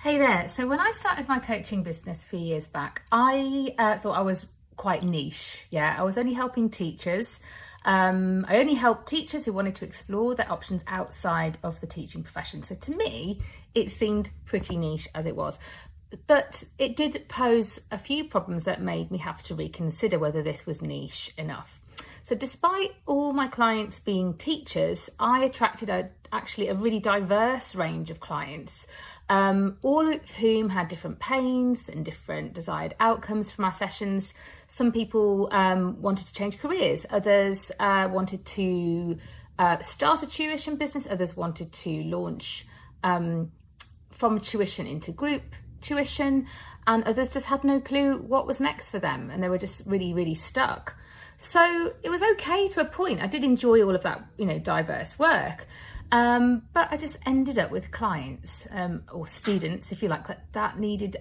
Hey there. So when I started my coaching business a few years back, I thought I was quite niche. Yeah, I was only helping teachers. I only helped teachers who wanted to explore their options outside of the teaching profession. So to me, it seemed pretty niche as it was. But it did pose a few problems that made me have to reconsider whether this was niche enough. So despite all my clients being teachers, I attracted actually a really diverse range of clients, all of whom had different pains and different desired outcomes from our sessions. Some people wanted to change careers, others wanted to start a tuition business, others wanted to launch from tuition into group tuition, and others just had no clue what was next for them, and they were just really stuck. So it was okay to a point. I did enjoy all of that, diverse work, but I just ended up with clients or students, if you like, that needed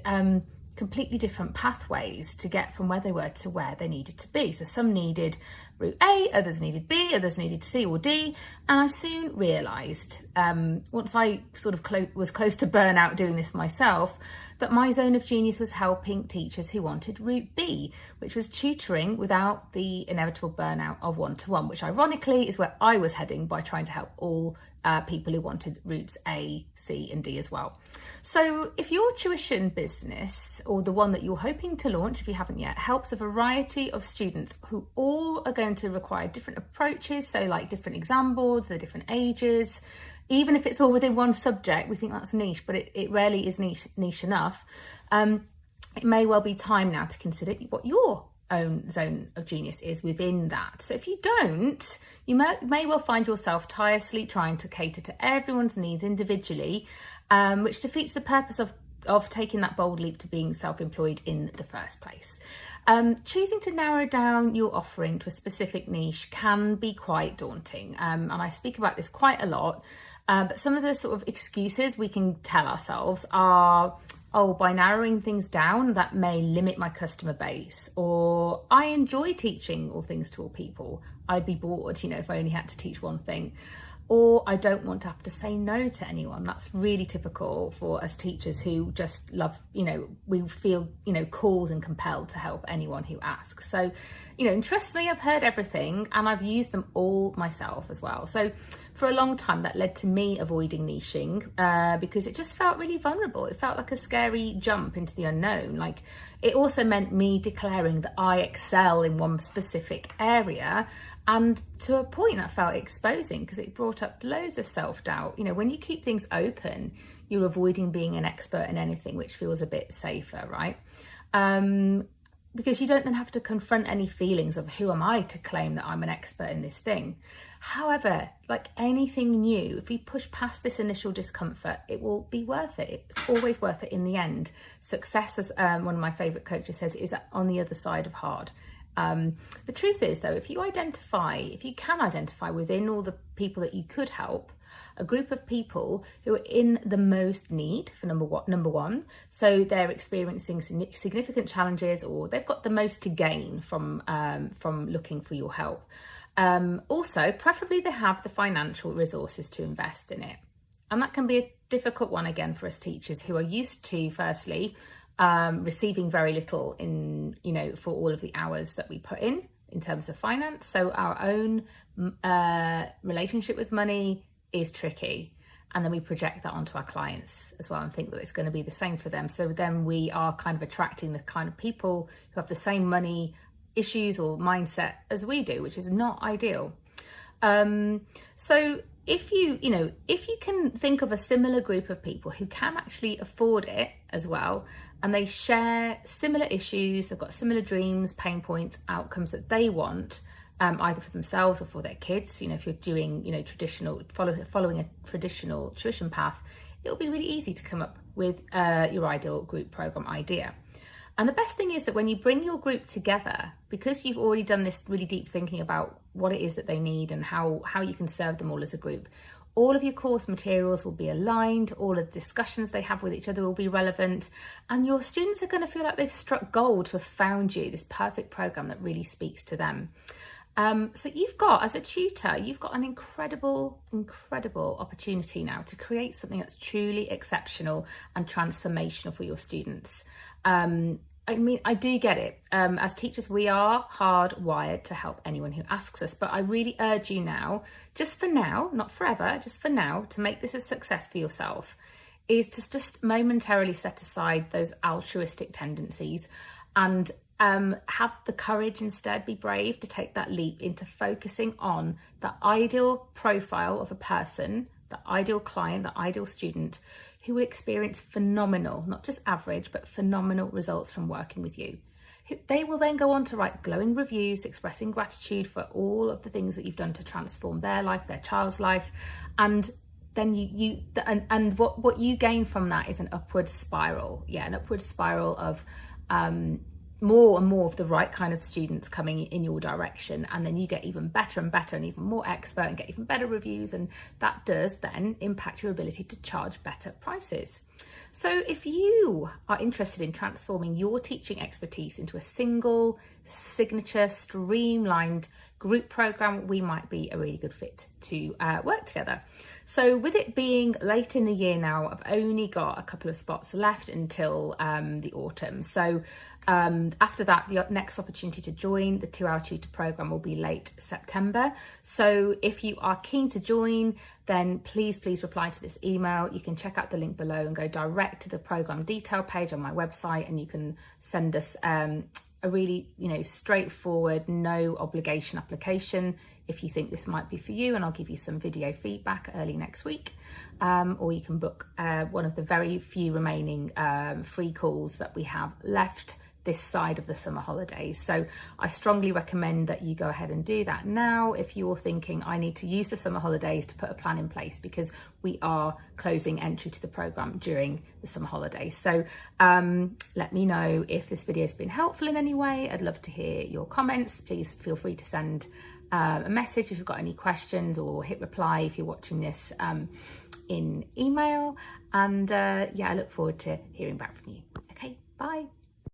completely different pathways to get from where they were to where they needed to be. So some needed route A, others needed B, others needed C or D. And I soon realised, once I sort of was close to burnout doing this myself, that my zone of genius was helping teachers who wanted route B, which was tutoring without the inevitable burnout of one-to-one, which ironically is where I was heading by trying to help all people who wanted routes A, C and D as well. So if your tuition business, or the one that you're hoping to launch if you haven't yet, helps a variety of students who all are going to require different approaches, so like different exam boards, they're different ages, even if it's all within one subject, we think that's niche, but it rarely is niche enough. It may well be time now to consider what your own zone of genius is within that. So if you don't, you may well find yourself tirelessly trying to cater to everyone's needs individually, which defeats the purpose of taking that bold leap to being self-employed in the first place. Choosing to narrow down your offering to a specific niche can be quite daunting, and I speak about this quite a lot, but some of the sort of excuses we can tell ourselves are, oh, by narrowing things down, that may limit my customer base, or I enjoy teaching all things to all people. I'd be bored, if I only had to teach one thing. Or I don't want to have to say no to anyone. That's really typical for us teachers who just love, we feel, called and compelled to help anyone who asks. So, and trust me, I've heard everything and I've used them all myself as well. So for a long time that led to me avoiding niching because it just felt really vulnerable. It felt like a scary jump into the unknown. Like it also meant me declaring that I excel in one specific area, and to a point that felt exposing because it brought up loads of self-doubt. When you keep things open, you're avoiding being an expert in anything, which feels a bit safer, right? Because you don't then have to confront any feelings of who am I to claim that I'm an expert in this thing. However, like anything new, if we push past this initial discomfort, it will be worth it. It's always worth it in the end. Success, as one of my favourite coaches says, is on the other side of hard. The truth is, though, if you can identify within all the people that you could help, a group of people who are in the most need for number one, so they're experiencing significant challenges, or they've got the most to gain from looking for your help. Also, preferably they have the financial resources to invest in it. And that can be a difficult one again for us teachers who are used to, firstly, receiving very little for all of the hours that we put in terms of finance. So our own relationship with money is tricky, and then we project that onto our clients as well and think that it's going to be the same for them. So then we are kind of attracting the kind of people who have the same money issues or mindset as we do, which is not ideal. So if you can think of a similar group of people who can actually afford it as well, and they share similar issues, they've got similar dreams, pain points, outcomes that they want, either for themselves or for their kids. If you're doing, following a traditional tuition path, it'll be really easy to come up with your ideal group program idea. And the best thing is that when you bring your group together, because you've already done this really deep thinking about what it is that they need and how you can serve them all as a group, all of your course materials will be aligned, all of the discussions they have with each other will be relevant, and your students are going to feel like they've struck gold to have found you, this perfect program that really speaks to them. So you've got, as a tutor, you've got an incredible opportunity now to create something that's truly exceptional and transformational for your students. I mean, I do get it. As teachers, we are hardwired to help anyone who asks us, but I really urge you now, just for now, not forever, just for now, to make this a success for yourself, is to just momentarily set aside those altruistic tendencies and have the courage, instead, be brave to take that leap into focusing on the ideal profile of a person, the ideal client, the ideal student who will experience phenomenal, not just average, but phenomenal results from working with you. They will then go on to write glowing reviews expressing gratitude for all of the things that you've done to transform their life, their child's life, and then what you gain from that is an upward spiral. Yeah, an upward spiral of more and more of the right kind of students coming in your direction, and then you get even better and better and even more expert and get even better reviews, and that does then impact your ability to charge better prices. So if you are interested in transforming your teaching expertise into a single signature streamlined group program, we might be a really good fit to work together. So with it being late in the year now, I've only got a couple of spots left until the autumn. So after that, the next opportunity to join the 2-hour tutor program will be late September. So if you are keen to join, then please reply to this email. You can check out the link below and go direct to the program detail page on my website, and you can send us a really, straightforward, no obligation application if you think this might be for you, and I'll give you some video feedback early next week. Or you can book one of the very few remaining free calls that we have left this side of the summer holidays. So I strongly recommend that you go ahead and do that now if you're thinking, I need to use the summer holidays to put a plan in place, because we are closing entry to the program during the summer holidays. So let me know if this video has been helpful in any way. I'd love to hear your comments. Please feel free to send a message if you've got any questions, or hit reply if you're watching this in email. And yeah, I look forward to hearing back from you. Okay, bye.